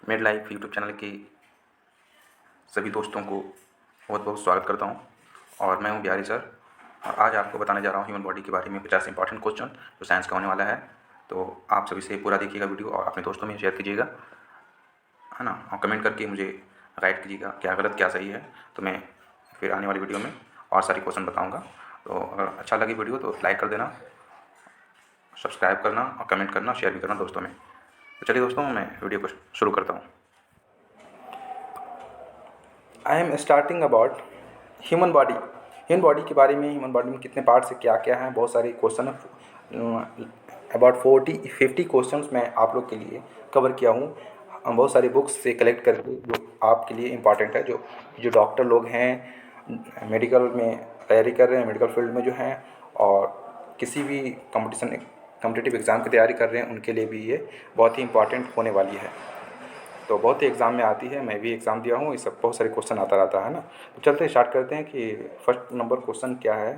Made life YouTube channel के सभी दोस्तों को बहुत बहुत स्वागत करता हूं। और मैं हूं बिहारी सर। और आज आपको बताने जा रहा हूं ह्यूमन बॉडी के बारे में 50 इंपॉर्टेंट क्वेश्चन जो साइंस का होने वाला है। तो आप सभी से पूरा देखिएगा वीडियो और अपने दोस्तों में शेयर कीजिएगा, है ना। और कमेंट करके मुझे गाइड कीजिएगा क्या गलत क्या सही है, तो मैं फिर आने वाली वीडियो में और सारी क्वेश्चन बताऊँगा। तो अगर अच्छा लगे वीडियो तो लाइक कर देना, सब्सक्राइब करना और कमेंट करना, शेयर भी करना दोस्तों में। तो चलिए दोस्तों, मैं वीडियो को शुरू करता हूँ। I am starting about human body. Human body के बारे में, ह्यूमन बॉडी में कितने पार्ट्स है, क्या क्या है, बहुत सारे क्वेश्चन है। अबाउट 50 क्वेश्चंस मैं आप लोग के लिए कवर किया हूँ बहुत सारी बुक्स से कलेक्ट करके, जो आपके लिए इम्पॉर्टेंट है। जो डॉक्टर लोग हैं, मेडिकल में तैयारी कर रहे हैं, मेडिकल फील्ड में जो हैं, और किसी भी कॉम्पिटिटिव एग्ज़ाम की तैयारी कर रहे हैं, उनके लिए भी ये बहुत ही इम्पॉर्टेंट होने वाली है। तो बहुत ही एग्ज़ाम में आती है, मैं भी एग्ज़ाम दिया हूँ, ये सब बहुत सारे क्वेश्चन आता रहता है ना। तो चलते स्टार्ट करते हैं कि फर्स्ट नंबर क्वेश्चन क्या है।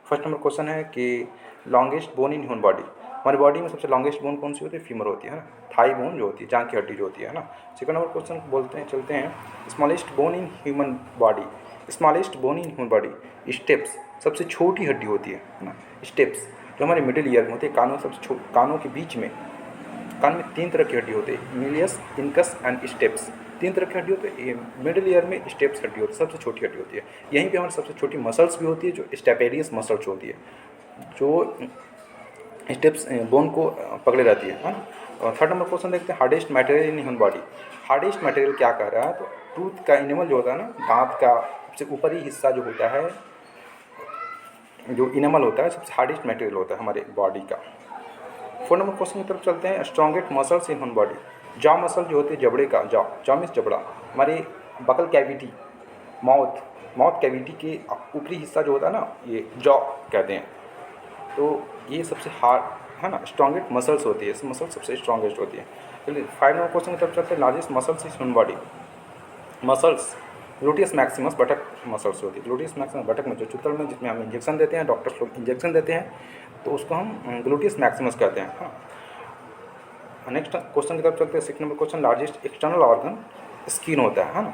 फर्स्ट नंबर क्वेश्चन है कि longest bone in human body. हमारी बॉडी में सबसे लॉन्गेस्ट बोन कौन सी होती है? फीमर होती है ना, थाई बोन जो होती है, जांघ की हड्डी जो होती है ना। सेकंड नंबर क्वेश्चन बोलते हैं, चलते हैं, smallest bone in human body. Smallest bone in human body, steps, सबसे छोटी हड्डी होती है ना। स्टेप्स जो हमारे मिडिल ईयर में होते हैं, कानों सबसे कानों के बीच में, कान में 3 तरह की हड्डी होती है, मिलियस, इनकस एंड स्टेप्स। 3 तरह की हड्डी होती है। मिडिल ईयर में स्टेप्स हड्डी होती है, सबसे छोटी हड्डी होती है। यहीं पे हमारी सबसे छोटी मसल्स भी होती है, जो स्टेपेडियस मसल्स होती है, जो स्टेप्स बोन को पकड़े रहती है ना। थर्ड नंबर क्वेश्चन देखते हैं, hardest material in human body. Hardest material क्या कह रहा है? तो टूथ का इनेमल जो होता है ना, दांत का सबसे ऊपरी हिस्सा जो होता है, जो इनेमल होता है, सबसे हार्डेस्ट मटेरियल होता है हमारे बॉडी का। 4 नंबर क्वेश्चन की तरफ चलते हैं, strongest muscles in human body. Jaw muscle जो होती है, जबड़े का जॉ मीन्स जबड़ा, हमारी बकल कैविटी, माउथ कैविटी के ऊपरी हिस्सा जो होता है ना, ये जॉ कहते हैं। तो ये सबसे हार्ड है ना, स्ट्रॉन्गेस्ट मसल्स होती है, मसल सबसे स्ट्रॉन्गेस्ट होती है। चलिए 5 नंबर क्वेश्चन की तरफ चलते हैं, largest muscles is human body. Muscles, gluteus Maximus बटक muscles होती है। ग्लूटियस मैक्सिमस बटक में जो चुतल में, जिसमें हम इंजेक्शन देते हैं, डॉक्टर्स लोग इंजेक्शन देते हैं, तो उसको हम ग्लूटियस मैक्सिमस कहते हैं। हाँ, नेक्स्ट क्वेश्चन की तरफ चलते हैं। 6 number question, largest external organ skin होता है ना।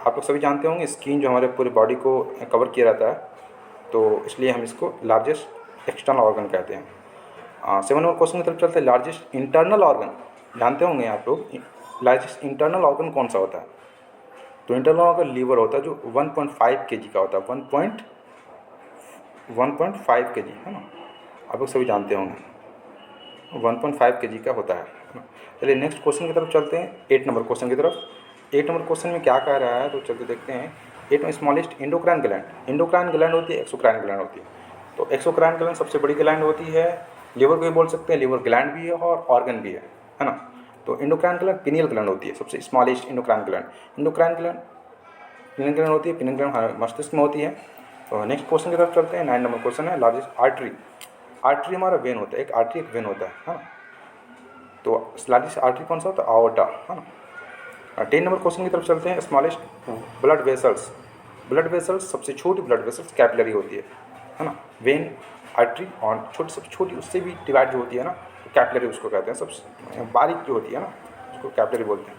आप लोग सभी जानते होंगे, स्किन जो हमारे पूरी बॉडी को कवर किया रहता है, तो इसलिए हम इसको लार्जेस्ट एक्सटर्नल ऑर्गन कहते हैं। 7 नंबर क्वेश्चन की तरफ चलते हैं, लार्जेस्ट इंटरनल ऑर्गन। जानते होंगे आप लोग, लार्जेस्ट इंटरनल ऑर्गन कौन सा होता है? तो इंटरनल ऑर्गन लीवर होता है, जो 1.5 kg का होता है। 1.5 kg है ना, आप लोग सभी जानते होंगे, 1.5 kg का होता है। चलिए नेक्स्ट क्वेश्चन की तरफ चलते हैं, 8 नंबर क्वेश्चन की तरफ। 8 नंबर क्वेश्चन में क्या कह रहा है, तो चलते देखते हैं। 8 में smallest endocrine gland. Endocrine gland होती है, एक्सोक्राइन ग्लैंड होती है। तो एक्सोक्राइन ग्लैंड सबसे बड़ी ग्लैंड होती है, लीवर को भी बोल सकते हैं, लीवर ग्लैंड भी है और ऑर्गन भी है ना। तो एंडोक्राइन ग्लैंड पिनियल ग्लैंड होती है, सबसे smallest endocrine gland. Endocrine gland pineal gland होती है, पिनियल ग्लैंड मस्तिष्क में होती है। तो नेक्स्ट क्वेश्चन की तरफ चलते हैं। 9 नंबर क्वेश्चन है, लार्जेस्ट आर्टरी। आर्टरी हमारा वेन होता है, एक आर्टरी एक वेन होता है ना। तो लार्जेस्ट आर्टरी कौन सा होता है? आवर्टा, है ना। 10 नंबर क्वेश्चन की तरफ चलते हैं, smallest blood vessels. Blood vessels, सबसे छोटी ब्लड वेसल्स कैपिलरी होती है ना। वेन, आर्टरी और छोटी, सबसे छोटी उससे भी डिवाइड जो होती है ना, तो कैपिलरी उसको कहते हैं। सबसे बारीक जो होती है ना, उसको कैपिलरी बोलते हैं।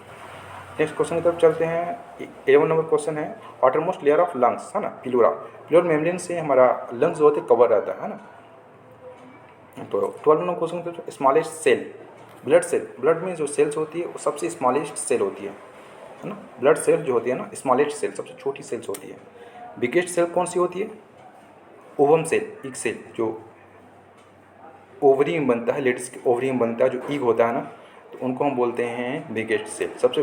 नेक्स्ट क्वेश्चन की तरफ चलते हैं। 11 नंबर क्वेश्चन है, आउटरमोस्ट लेयर ऑफ लंग्स, है ना, प्लूरा। प्लूरल मेम्ब्रेन से हमारा लंग्स जो होते हैं कवर रहता है ना। तो 12 नंबर क्वेश्चन की तरफ, smallest cell, blood cell. Blood में जो सेल्स होती है वो सबसे स्मॉलेस्ट सेल होती है ना। ब्लड सेल जो होती है ना, स्मॉलेस्ट सेल, सबसे छोटी सेल्स होती है। बिगेस्ट सेल कौन सी होती है? ओवम सेल, ईग सेल, जो ओवरी में बनता है, लेडीज के ओवरी में बनता है, जो ईग होता है ना, तो उनको हम बोलते हैं बिगेस्ट सेल, सबसे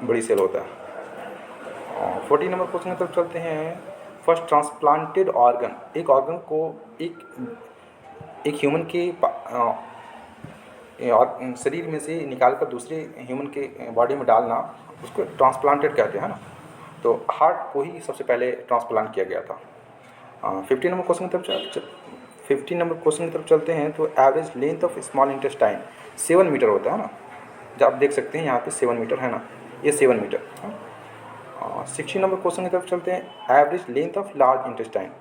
बड़ी सेल होता है। और 14 नंबर क्वेश्चन की तरफ चलते हैं। फर्स्ट ट्रांसप्लांटेड ऑर्गन, एक ऑर्गन को एक ह्यूमन के और शरीर में से निकालकर दूसरे ह्यूमन के बॉडी में डालना, उसको ट्रांसप्लांटेड कहते हैं ना। तो हार्ट को ही सबसे पहले ट्रांसप्लांट किया गया था। 15 नंबर क्वेश्चन की तरफ 15 नंबर क्वेश्चन की तरफ चलते हैं। तो average length of small intestine 7 metre होता है ना। जब आप देख सकते हैं यहाँ पे 7 मीटर है ना, ये 7 मीटर। 16 नंबर क्वेश्चन की तरफ चलते हैं। Average length of large intestine,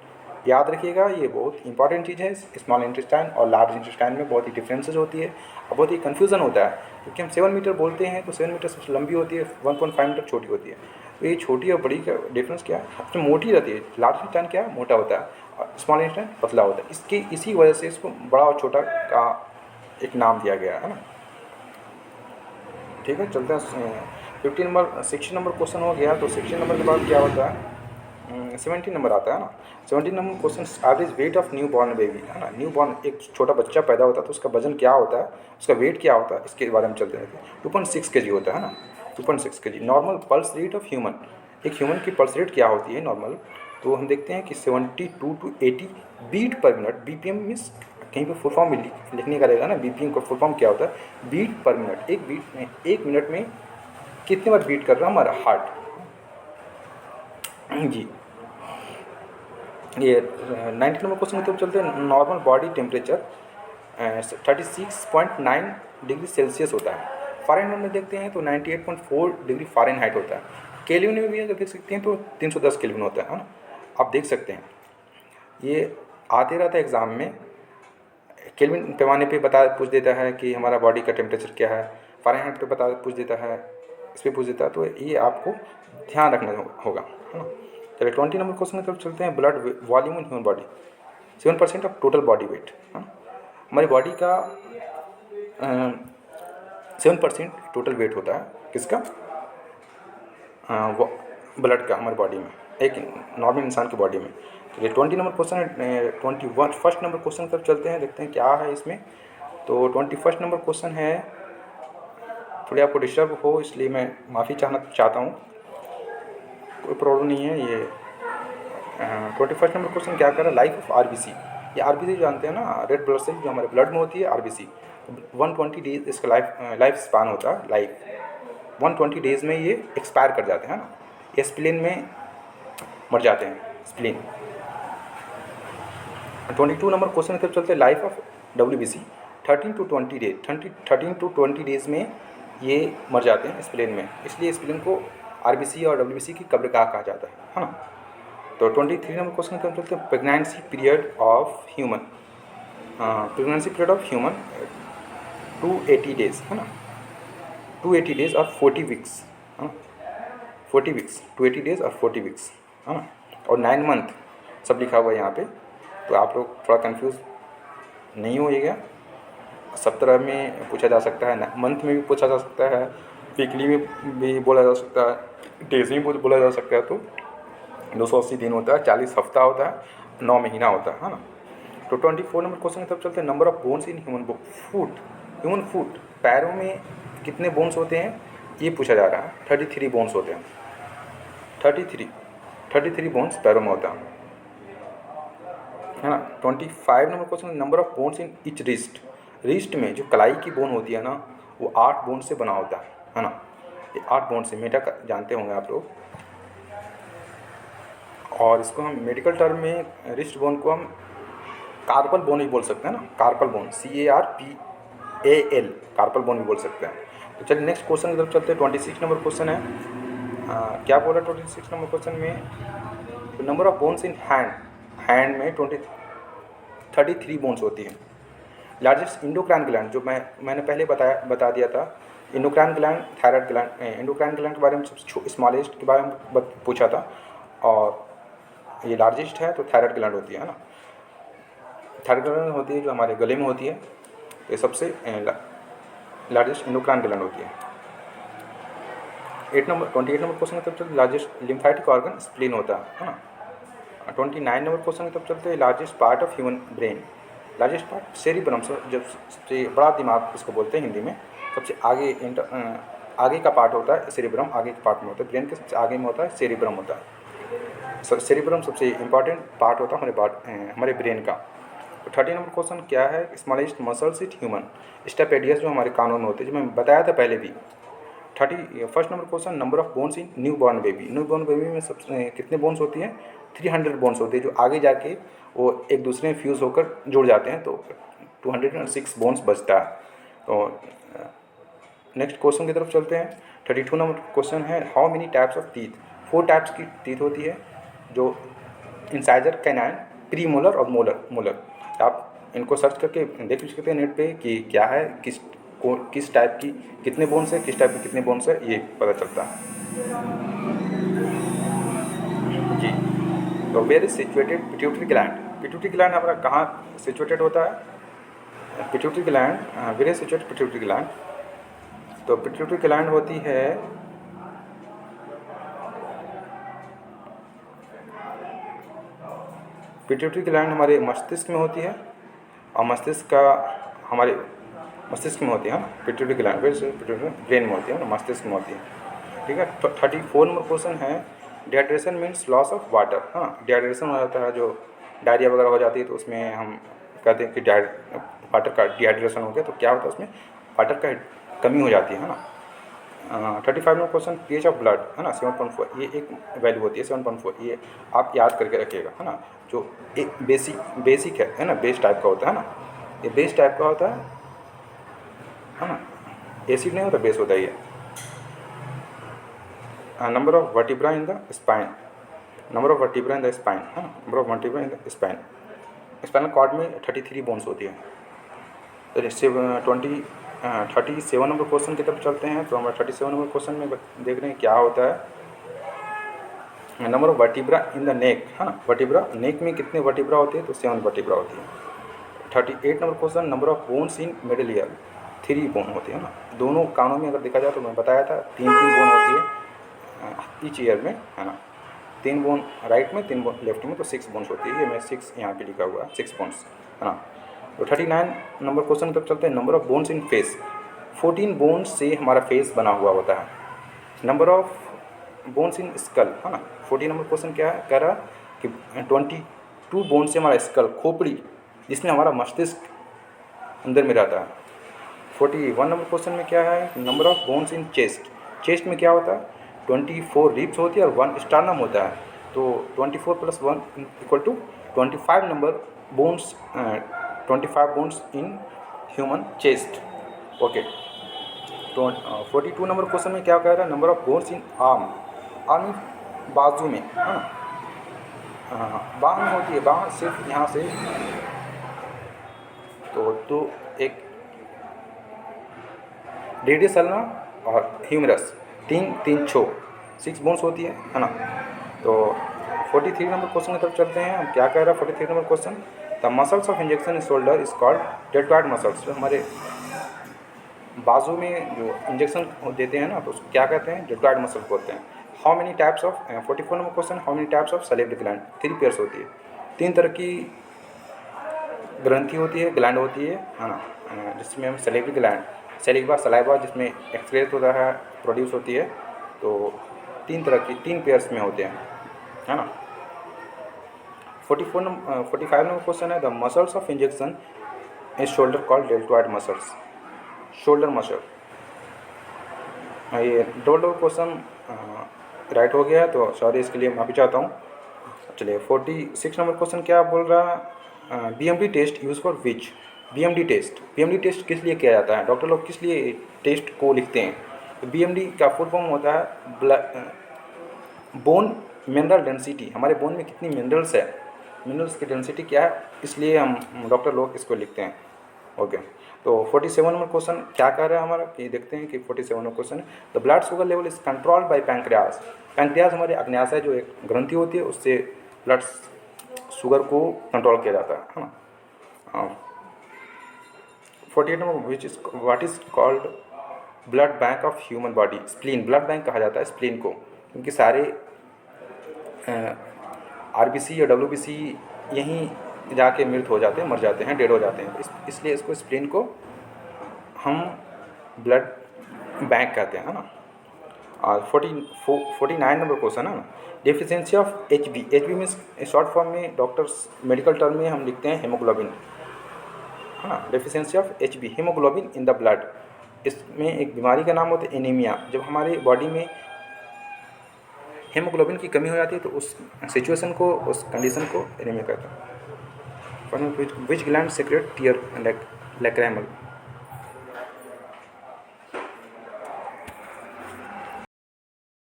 याद रखिएगा, ये बहुत इंपॉर्टेंट चीज़ है। स्मॉल इंटेस्टाइन और लार्ज इंटेस्टाइन में बहुत ही डिफरेंसेस होती है और बहुत ही कन्फ्यूज़न होता है, क्योंकि हम 7 मीटर बोलते हैं तो 7 मीटर सबसे लंबी होती है, 1.5 मीटर छोटी होती है। तो ये छोटी और बड़ी का डिफरेंस क्या है? सबसे मोटी रहती है, लार्ज इंटेस्टाइन क्या है? मोटा होता है, और स्मॉल इंटेस्टाइन पतला होता है। इसी वजह से इसको बड़ा और छोटा का एक नाम दिया गया है ना। ठीक है, चलते हैं 16 नंबर क्वेश्चन हो गया। तो 16 नंबर के बाद क्या होता है? 17 नंबर आता है ना। 17 number question, average weight of new born baby, है ना। न्यू बॉर्न एक छोटा बच्चा पैदा होता है तो उसका वजन क्या होता है, उसका वेट क्या होता है, इसके बारे में चलते रहते हैं। 2.6 kg होता है ना, 2.6 kg। Normal pulse rate of human, एक ह्यूमन की पल्स रेट क्या होती है नॉर्मल? तो हम देखते हैं कि 72 to 80 beat per minute. BPM means कहीं पर फुल फॉर्म में लिखने का रहेगा ना, BPM का फुल फॉर्म क्या होता है? Beat per minute. एक मिनट में कितने बार बीट कर रहा है हमारा हार्ट जी। ये 19 नंबर क्वेश्चन की तरफ चलते हैं। Normal body temperature 36.9 degree Celsius होता है। फ़ारेनहाइट में देखते हैं तो 98.4 डिग्री फ़ारेनहाइट होता है। केल्विन में भी अगर देख सकते हैं तो 310 केल्विन होता है ना। आप देख सकते हैं ये आते रहता है एग्ज़ाम में, केल्विन पैमाने पे पूछ देता है कि हमारा बॉडी का टेम्परेचर क्या है, फ़ारेनहाइट पे पूछ देता है, इस पर पूछ देता है। तो ये आपको ध्यान रखना होगा, है ना। चलिए 20 नंबर क्वेश्चन की तरफ चलते हैं। Blood volume in human body 7% of total body weight. हमारी बॉडी का 7% टोटल वेट होता है, किसका? ब्लड का, हमारी बॉडी में, एक नॉर्मल इंसान की बॉडी में। तो ये 20 नंबर क्वेश्चन है। 21 नंबर क्वेश्चन की तरफ चलते हैं, देखते हैं क्या है इसमें। तो 21 नंबर क्वेश्चन है, थोड़ी आपको डिस्टर्ब हो इसलिए मैं माफ़ी चाहता हूँ, कोई प्रॉब्लम नहीं है। ये 21 नंबर क्वेश्चन क्या कर रहा है? Life of RBC। ये RBC जानते हैं ना, रेड ब्लड सेल जो हमारे ब्लड में होती है, RBC। 120 डेज इसका लाइफ स्पान होता है। लाइफ 120 डेज़ में ये एक्सपायर कर जाते हैं ना, ये स्प्लीन में मर जाते हैं, स्प्लीन। 22 नंबर क्वेश्चन की तरफ चलते हैं। Life of WBC 13 to 20 days में ये मर जाते हैं स्प्लीन में, इसलिए स्प्लीन को RBC और WBC की कब्रगाह कहा जाता है ना। तो 23 नंबर क्वेश्चन की तरफ चलते हैं। Pregnancy period of human, 280 days, है ना। 280 डेज़ और 40 वीक्स, है ना। 40 वीक्स, 280 डेज़ और 40 वीक्स, है ना। और 9 मंथ सब लिखा हुआ है यहाँ पे, तो आप लोग थोड़ा कंफ्यूज नहीं होइएगा। सब तरह में पूछा जा सकता है, मंथ में भी पूछा जा सकता है, वीकली में भी बोला जा सकता है, डेज में भी बोला जा सकता है। तो 280 दिन होता है, 40 हफ्ता होता है, 9 महीना होता है ना। तो 24 नंबर क्वेश्चन की तरफ चलते हैं। Number of bones in human foot, पैरों में कितने बोन्स होते हैं ये पूछा जा रहा है। 33 बोन्स होते हैं, 33 बोन्स पैरों में होता है ना। 25 number question. Number of bones in each wrist में जो कलाई की बोन होती है ना, वो 8 बोन से बना होता है ना। ये 8 बोन से, मेटा जानते होंगे आप लोग। और इसको हम मेडिकल टर्म में रिस्ट बोन को हम कार्पल बोन भी बोल सकते हैं ना, carpal bone, CARPAL, carpal bone भी बोल सकते हैं। तो चलिए नेक्स्ट क्वेश्चन की तरफ चलते हैं। 26 नंबर क्वेश्चन है। क्या बोला 26 नंबर क्वेश्चन में? Number of bones in hand में 33 बोन्स होती हैं। लार्जेस्ट इंडोक्राइन ग्लैंड, जो मैंने पहले बता दिया था, endocrine gland, thyroid gland. Endocrine gland के बारे में सबसे स्मॉलेस्ट के बारे में पूछा था, और ये लार्जेस्ट है तो थायराइड ग्लैंड होती है ना। थायराइड ग्लैंड होती है जो हमारे गले में होती है, तो ये सबसे लार्जेस्ट इंडोक्राइन ग्लैंड होती है। 28 नंबर क्वेश्चन की तरफ चलते, लार्जेस्ट लिम्फेटिक ऑर्गन स्प्लीन होता है ना। 29 नंबर क्वेश्चन की तरफ चलते हैं। Largest part of human brain, largest part cerebrum, जब सबसे बड़ा दिमाग इसको बोलते हैं हिंदी में, सबसे आगे का पार्ट होता है सेरिब्रम, आगे के पार्ट में होता है। ब्रेन के सबसे आगे में होता है सेरिब्रम होता है। सेरिब्रम सबसे इंपॉर्टेंट पार्ट होता है हमारे ब्रेन का। तो 30 नंबर क्वेश्चन क्या है? Smallest muscles in human, stapedius जो हमारे कानों में होते हैं, जो मैं बताया था पहले भी। 31 number question. Number of bones in new born baby, new born baby में सबसे कितने बोन्स होती हैं? 300 बोन्स होती है, जो आगे जाके वो एक दूसरे में फ्यूज़ होकर जुड़ जाते हैं, तो 206 बोन्स बचता है। तो नेक्स्ट क्वेश्चन की तरफ चलते हैं। 32 नंबर क्वेश्चन है। How many types of teeth? 4 types की टीथ होती है, जो इंसाइजर, कैनाइन, प्री मोलर और मोलर। आप इनको सर्च करके देख सकते हैं नेट पे कि क्या है, किस टाइप की कितने बोन्स है, किस टाइप के कितने बोन्स है, ये पता चलता है जी। तो where is situated pituitary gland? Pituitary gland हमारा कहाँ सिचुएटेड होता है? Pituitary gland, where is situated pituitary gland? तो पिट्यूटरी ग्लैंड होती है पिट्यूटरी ग्लैंड हमारे मस्तिष्क में होती है, और मस्तिष्क का हमारे मस्तिष्क में होती है ना पिट्यूटरी ग्लैंड, पिट्यूटरी ब्रेन में होती है ना, मस्तिष्क में होती है, ठीक है। तो 34 नंबर क्वेश्चन है, dehydration means loss of water. हाँ, डिहाइड्रेशन हो जाता है, जो डायरिया वगैरह हो जाती है तो उसमें हम कहते हैं कि वाटर का डिहाइड्रेशन हो गया, तो क्या होता है उसमें वाटर का कमी हो जाती है ना। 35 number question, pH of blood है ना 7.4, ये एक वैल्यू होती है 7.4, ये आप याद करके रखिएगा है ना। जो एक बेसिक है ना, बेस टाइप का होता है ना, ये बेस टाइप का होता है ना, एसिड नहीं होता, बेस होता है ये। Number of vertebra in the spine, number of vertebra in the spine, है ना, number of vertebra in the spine. Spinal cord में 33 बोन्स होती है। तो 37 नंबर क्वेश्चन की तरफ चलते हैं। तो हमारे 37 नंबर क्वेश्चन में देख रहे हैं क्या होता है, number of vertebra in the neck, है ना, वर्टिब्रा नेक में कितने वर्टिब्रा होते हैं? तो 7 वर्टिब्रा होती है। 38 number question, number of bones in middle ear, 3 bone होती है ना। दोनों कानों में अगर देखा जाए तो मैं बताया था 3 बोन होती है ईच ईयर में, है ना, 3 बोन राइट में, 3 बोन लेफ्ट में, तो 6 बोन्स होती है। ये मैं 6 यहाँ पे लिखा हुआ है, 6 बोन्स, है ना। तो 39 नंबर क्वेश्चन तक चलते हैं, number of bones in face, 14 bones से हमारा फेस बना हुआ होता है। Number of bones in school, है ना, 14 नंबर क्वेश्चन क्या है, कह रहा कि 22 बोन्स से हमारा स्कल, खोपड़ी, जिसमें हमारा मस्तिष्क अंदर में रहता है। 41 नंबर क्वेश्चन में क्या है, number of bones in chest, chest में क्या होता है, 24 रिब्स होती है और 1 स्टर्नम होता है। तो 24 + 1 = 25 number bones, 25 bones in human chest. Okay. तो 42 नंबर क्वेश्चन में क्या कह रहा है, number of bones in arm, arm बाजू में, हाँ, बाह में होती है, बाह सिर्फ यहाँ से, तो एक रेडियस अल्ना और ह्यूमरस, 6 बोन्स होती है ना। तो 43 नंबर क्वेश्चन की तरफ चलते हैं। हम क्या कह रहा है 43 number question, the muscles of injection in shoulder is called deltoid muscles. जो हमारे बाजू में जो इंजेक्शन देते हैं ना, तो उसको क्या कहते हैं, डेल्टॉइड मसल बोलते हैं। How many types of 44 number question, how many types of salivary gland, 3 pairs होती है, 3 तरह की ग्रंथि होती है, ग्लैंड होती है ना, जिसमें हम सैलिवरी ग्लैंड, सलाइवा जिसमें एक्सक्रीट होता है, प्रोड्यूस होती है, तो 3 तरह की, 3 पेयर्स में होते हैं, है ना। 45 नंबर क्वेश्चन है, the muscles of injection is shoulder called deltoid muscles, shoulder muscle. ये डबल क्वेश्चन राइट हो गया है, तो सॉरी इसके लिए माफ़ी चाहता हूँ। चलिए 46 नंबर क्वेश्चन क्या बोल रहा है, BMD test use for which, BMD test किस लिए किया जाता है, डॉक्टर लोग किस लिए टेस्ट को लिखते हैं। तो BMD का फुल फॉर्म होता है बोन मिनरल डेंसिटी, हमारे बोन में कितनी मिनरल्स है, मिनरल्स की डेंसिटी क्या है, इसलिए हम डॉक्टर लोग इसको लिखते हैं। ओके। तो 47 नंबर क्वेश्चन क्या कह रहा है हमारा, कि देखते हैं कि 47 नंबर क्वेश्चन है, the blood sugar level is controlled by pancreas. Pancreas हमारे अग्न्याशय जो एक ग्रंथि होती है, उससे ब्लड शुगर को कंट्रोल किया जाता है ना। 48 number, what is called blood bank of human body, spleen, blood bank कहा जाता है स्प्लीन को, क्योंकि सारे RBC या WBC यहीं जाके मृत हो जाते हैं, मर जाते हैं, डेड हो जाते हैं, इसलिए इसको स्प्लीन को हम ब्लड बैंक कहते हैं, है ना। और 49 नंबर क्वेश्चन है ना, deficiency of HB means short form में डॉक्टर्स मेडिकल टर्म में हम लिखते हैं हेमोग्लोबिन, है ना। Deficiency of HB, haemoglobin in the blood, इसमें एक बीमारी का नाम होता है एनीमिया। जब हमारी बॉडी में हीमोग्लोबिन की कमी हो जाती है तो उस सिचुएशन को, उस कंडीशन को एनीमिया कहते हैं। Which gland secrete tear lacrimal,